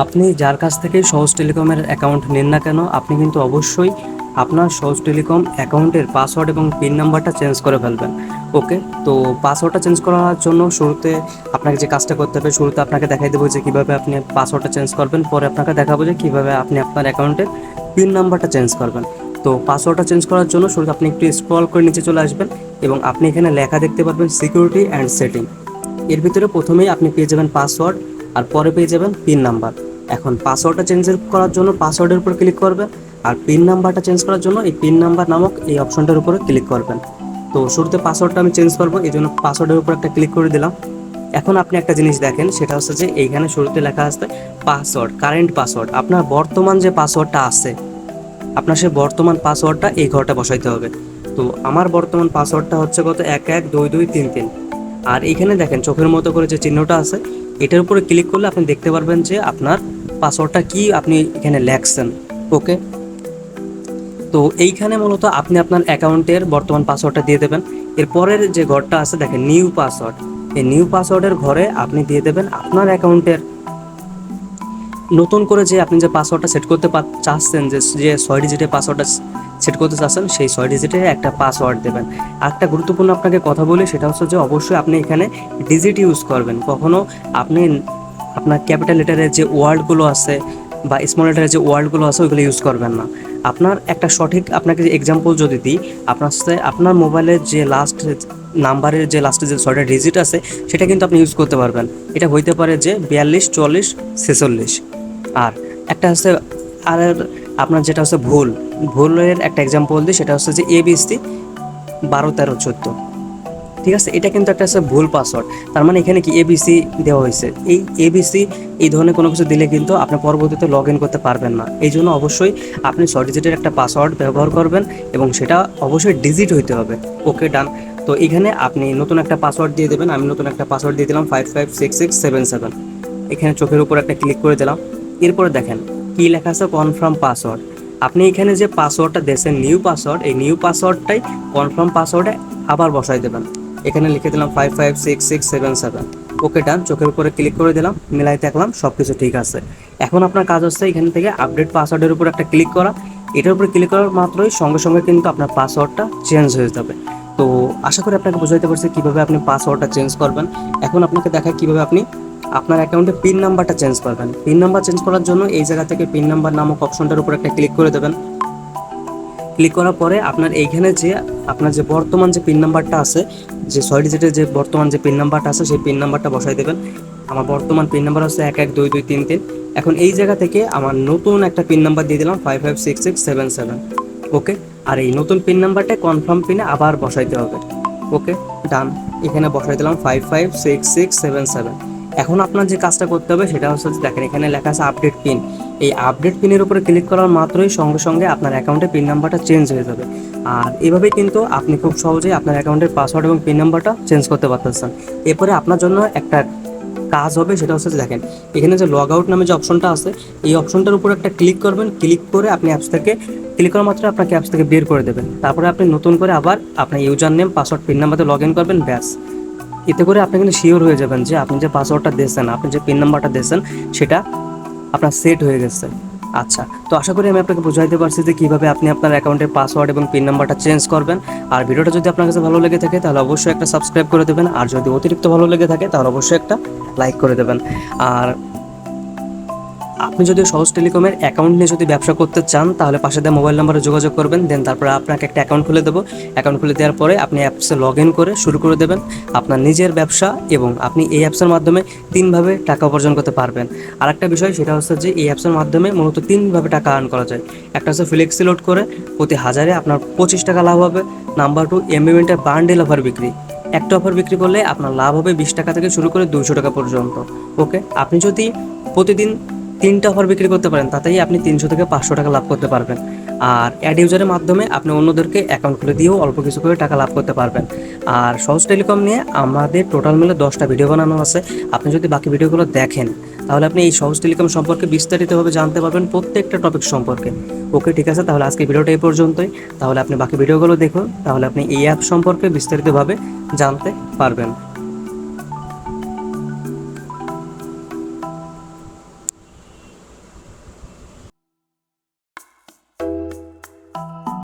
আপনি যার কাছ থেকে সহজ টেলিকমের অ্যাকাউন্ট নেন না কেন, আপনি কিন্তু অবশ্যই আপনার সহজ টেলিকম অ্যাকাউন্টের পাসওয়ার্ড এবং পিন নাম্বারটা চেঞ্জ করে ফেলবেন। ওকে, তো পাসওয়ার্ডটা চেঞ্জ করার জন্য শুরুতে আপনাকে যে কাজটা করতে হবে, শুরুতে আপনাকে দেখাই দেবো যে কীভাবে আপনি পাসওয়ার্ডটা চেঞ্জ করবেন, পরে আপনাকে দেখাবো যে কীভাবে আপনি আপনার অ্যাকাউন্টের পিন নাম্বারটা চেঞ্জ করবেন। তো পাসওয়ার্ডটা চেঞ্জ করার জন্য শুরুতে আপনি একটু স্ক্রল করে নিচে চলে আসবেন এবং আপনি এখানে লেখা দেখতে পারবেন সিকিউরিটি অ্যান্ড সেটিং। এর ভিতরে প্রথমেই আপনি পেয়ে যাবেন পাসওয়ার্ড, আর পরে পেয়ে যাবেন পিন নাম্বার। এখন পাসওয়ার্ডটা চেঞ্জ করার জন্য পাসওয়ার্ডের উপর ক্লিক করবেন, আর পিন নাম্বারটা চেঞ্জ করার জন্য এই পিন নাম্বার নামক এই অপশনটার উপরে ক্লিক করবেন। তো শুরুতে পাসওয়ার্ডটা আমি চেঞ্জ করবো, এই জন্য পাসওয়ার্ডের উপর একটা ক্লিক করে দিলাম। এখন আপনি একটা জিনিস দেখেন, সেটা হচ্ছে যে এইখানে শুরুতে লেখা আছে পাসওয়ার্ড, কারেন্ট পাসওয়ার্ড। আপনার বর্তমান যে পাসওয়ার্ডটা আছে, আপনার সেই বর্তমান পাসওয়ার্ডটা এই ঘরটা বসাইতে হবে। তো আমার বর্তমান পাসওয়ার্ডটা হচ্ছে কত 112233। আর এইখানে দেখেন চোখের মতো করে যে চিহ্নটা আছে, এটার উপরে ক্লিক করলে আপনি দেখতে পারবেন যে আপনার পাসওয়ার্ডটা কি আপনি এখানে লেখছেন। ওকে, তো এইখানে মূলত আপনি আপনার অ্যাকাউন্টের বর্তমান পাসওয়ার্ডটা দিয়ে দেবেন। এরপরের যে ঘরটা আছে দেখেন নিউ পাসওয়ার্ড, এই নিউ পাসওয়ার্ডের ঘরে আপনি দিয়ে দেবেন আপনার অ্যাকাউন্টের নতুন করে যে আপনি যে পাসওয়ার্ডটা সেট করতে চাচ্ছেন, যে 6 ডিজিটের পাসওয়ার্ডটা সেট করতে চাচ্ছেন, সেই 6 ডিজিটের একটা পাসওয়ার্ড দেবেন। আর একটা গুরুত্বপূর্ণ আপনাকে কথা বলি, সেটা হচ্ছে যে অবশ্যই আপনি এখানে ডিজিট ইউজ করবেন। কখনও আপনি আপনার ক্যাপিটাল লেটারের যে ওয়ার্ডগুলো আছে বা স্মল লেটারের যে ওয়ার্ডগুলো আছে ওইগুলো ইউজ করবেন না। আপনার একটা সঠিক, আপনাকে যে এক্সাম্পল যদি দিই, আপনার মোবাইলের যে লাস্ট নাম্বারের যে লাস্টে যে 6টা ডিজিট আছে সেটা কিন্তু আপনি ইউজ করতে পারবেন। এটা হইতে পারে যে 42 44 46। আর একটা হচ্ছে, আর আপনার যেটা হচ্ছে ভুলের একটা এক্সাম্পল দিই, সেটা হচ্ছে যে ABC 12 13 14। ঠিক আছে, এটা কিন্তু একটা হচ্ছে ভুল পাসওয়ার্ড। তার মানে এখানে কি ABC দেওয়া হয়েছে, এই ABC এই ধরনের কোনো কিছু দিলে কিন্তু আপনি পরবর্তীতে লগ ইন করতে পারবেন না। এই জন্য অবশ্যই আপনি 6 ডিজিটের একটা পাসওয়ার্ড ব্যবহার করবেন এবং সেটা অবশ্যই ডিজিট হইতে হবে। ওকে, ডান। তো এখানে আপনি নতুন একটা পাসওয়ার্ড দিয়ে দেবেন। আমি নতুন একটা পাসওয়ার্ড দিয়ে দিলাম 556677। এখানে চোখের উপর একটা ক্লিক করে দিলাম। এরপরে দেখেন কি লেখা আছে, কনফার্ম পাসওয়ার্ড। আপনি এখানে যে পাসওয়ার্ডটা দিয়েছেন নিউ পাসওয়ার্ড, এই নিউ পাসওয়ার্ডটাই কনফার্ম পাসওয়ার্ডে আবার বসাই দেবেন। এখানে লিখে দিলাম 556677। ওকে, ডান। চোখের উপরে ক্লিক করে দিলাম, মিলাই দেখলাম সব কিছু ঠিক আছে। এখন আপনার কাজ হচ্ছে এখান থেকে আপডেট পাসওয়ার্ডের উপর একটা ক্লিক করা। এটার উপরে ক্লিক করার মাত্রই সঙ্গে সঙ্গে কিন্তু আপনার পাসওয়ার্ডটা চেঞ্জ হয়ে যাবে। তো আশা করি আপনাকে বোঝাতে পারছি কীভাবে আপনি পাসওয়ার্ডটা চেঞ্জ করবেন। এখন আপনাকে দেখায় কীভাবে আপনি আপনার অ্যাকাউন্টে পিন নাম্বারটা চেঞ্জ করবেন। পিন নাম্বার চেঞ্জ করার জন্য এই জায়গা থেকে পিন নাম্বার নামক অপশনটার উপর একটা ক্লিক করে দেবেন। ক্লিক করার পরে আপনার এইখানে যে আপনার যে বর্তমান যে পিন নাম্বারটা আছে, যে 6 ডিজিটের যে বর্তমান যে পিন নাম্বারটা আছে, সেই পিন নাম্বারটা বসাই দেবেন। আমার বর্তমান পিন নাম্বার হচ্ছে 112233। এখন এই জায়গা থেকে আমার নতুন একটা পিন নাম্বার দিয়ে দিলাম 556677। ওকে, আর এই নতুন পিন নাম্বারটা কনফার্ম পিনে আবার বসাইতে হবে। ওকে, ডান। এখানে বসাই দিলাম 556677। এখন আপনার যে কাজটা করতে হবে সেটা হচ্ছে যে দেখেন এখানে লেখা আছে আপডেট পিন। এই আপডেট পিনের উপরে ক্লিক করার মাত্রই সঙ্গে সঙ্গে আপনার অ্যাকাউন্টে পিন নাম্বারটা চেঞ্জ হয়ে যাবে। আর এভাবেই কিন্তু আপনি খুব সহজেই আপনার অ্যাকাউন্টের পাসওয়ার্ড এবং পিন নাম্বারটা চেঞ্জ করতে পারতেছেন। এরপরে আপনার জন্য একটা কাজ হবে, সেটা হচ্ছে যে দেখেন এখানে যে লগ আউট নামে যে অপশনটা আছে, এই অপশনটার উপর একটা ক্লিক করবেন। ক্লিক করে আপনি অ্যাপস থেকে ক্লিক করা মাত্র আপনাকে অ্যাপস থেকে বের করে দেবেন। তারপরে আপনি নতুন করে আবার আপনার ইউজার নেম পাসওয়ার্ড পিন নাম্বারে লগ ইন করবেন, ব্যাস। এতে করে আপনি কিন্তু শিওর হয়ে যাবেন যে আপনি যে পাসওয়ার্ডটা দিয়েছেন, আপনি যে পিন নাম্বারটা দিয়েছেন সেটা আপনার সেট হয়ে গেছে। আচ্ছা, তো আশা করি আমি আপনাকে বোঝাইতে পারছি যে কীভাবে আপনি আপনার অ্যাকাউন্টের পাসওয়ার্ড এবং পিন নাম্বারটা চেঞ্জ করবেন। আর ভিডিওটা যদি আপনার কাছে ভালো লেগে থাকে তাহলে অবশ্যই একটা সাবস্ক্রাইব করে দেবেন, আর যদি অতিরিক্ত ভালো লেগে থাকে তাহলে অবশ্যই একটা লাইক করে দেবেন। আর আপনি যদি সহজ টেলিকমের অ্যাকাউন্ট নিয়ে যদি ব্যবসা করতে চান তাহলে পাশে দেওয়া মোবাইল নাম্বারে যোগাযোগ করবেন। দেন তারপরে আপনাকে একটা অ্যাকাউন্ট খুলে দেবো। অ্যাকাউন্ট খুলে দেওয়ার পরে আপনি অ্যাপসে লগ ইন করে শুরু করে দেবেন আপনার নিজের ব্যবসা, এবং আপনি এই অ্যাপসের মাধ্যমে 3ভাবে টাকা উপার্জন করতে পারবেন। আর একটা বিষয়, সেটা হচ্ছে যে এই অ্যাপসের মাধ্যমে মূলত 3ভাবে টাকা আর্ন করা যায়। একটা হচ্ছে ফ্লেক্সি লোড করে প্রতি 1000-এ আপনার 25 টাকা লাভ হবে। নাম্বার 2, এমবিমেন্টের বান্ডেল অফার বিক্রি। একটা অফার বিক্রি করলে আপনার লাভ হবে 20 টাকা থেকে শুরু করে 200 টাকা পর্যন্ত। ওকে, আপনি যদি প্রতিদিন 3টা অফার বিক্রি করতে পারেন তাতেই আপনি 300 থেকে 500 টাকা লাভ করতে পারবেন। আর অ্যাড ইউজারের মাধ্যমে আপনি অন্যদেরকে অ্যাকাউন্ট খুলে দিয়েও অল্প কিছু করে টাকা লাভ করতে পারবেন। আর সহজ টেলিকম নিয়ে আমাদের টোটাল মিলে 10টা ভিডিও বানানো আছে। আপনি যদি বাকি ভিডিওগুলো দেখেন তাহলে আপনি এই সহজ টেলিকম সম্পর্কে বিস্তারিতভাবে জানতে পারবেন, প্রত্যেকটা টপিক সম্পর্কে। ওকে, ঠিক আছে, তাহলে আজকে ভিডিওটা এই পর্যন্তই। তাহলে আপনি বাকি ভিডিওগুলো দেখুন, তাহলে আপনি এই অ্যাপ সম্পর্কে বিস্তারিতভাবে জানতে পারবেন।